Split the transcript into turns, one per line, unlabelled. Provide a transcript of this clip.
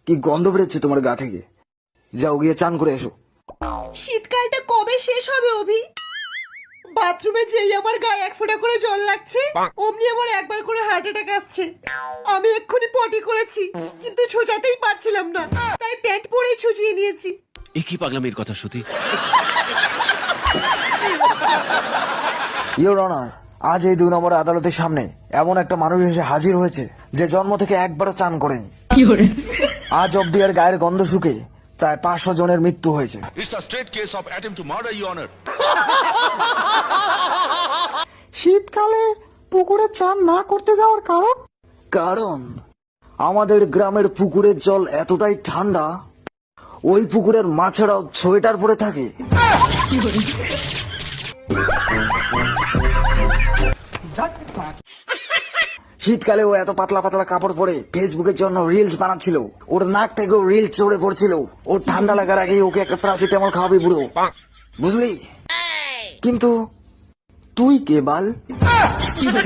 কি গন্ধ বেরোচ্ছে তোমার গা থেকে। যাও গিয়ে চান করে এসো।
শীতকালটা কবে শেষ হবে অভি? বাথরুমে যেই আমার গায়ে এক ফোঁটা করে জল লাগছে অমনি আমার একবার করে হার্ট অ্যাটাক আসছে। আমি এক্ষুনি পটি করেছি কিন্তু ছোটাতেই পারছিলাম না, তাই প্যান্ট পরেই ছুচিয়ে নিয়েছি।
একই পাগলামির কথা শ্রুতি।
ইওর অনার, আজ এই 2 নম্বর আদালতের সামনে এমন একটা মানুষ এসে হাজির হয়েছে যে জন্ম থেকে একবারও চান করেনি। আজ অব্দি এর গায়ের গন্ধ শুকে প্রায় 500 জনের মৃত্যু হয়েছে।
It's a straight case of attempt to murder, Your Honor.
শীতকালে পুকুরে চান না করতে যাওয়ার কারণ? কারণ আমাদের গ্রামের পুকুরের জল এতটাই ঠান্ডা, ওই পুকুরের মাছেরাও সোয়েটার পরে থাকে। শীতকালে ও এত পাতলা পাতলা কাপড় পরে ফেসবুকের জন্য রিলস বানাচ্ছিল। ওর নাক থেকেও রিলস চড়ে পড়ছিল। ওর ঠান্ডা লাগার আগেই ওকে একটা প্যারাসিটামল খাওয়াবি বুড়ো, বুঝলি? কিন্তু তুই কে বাল?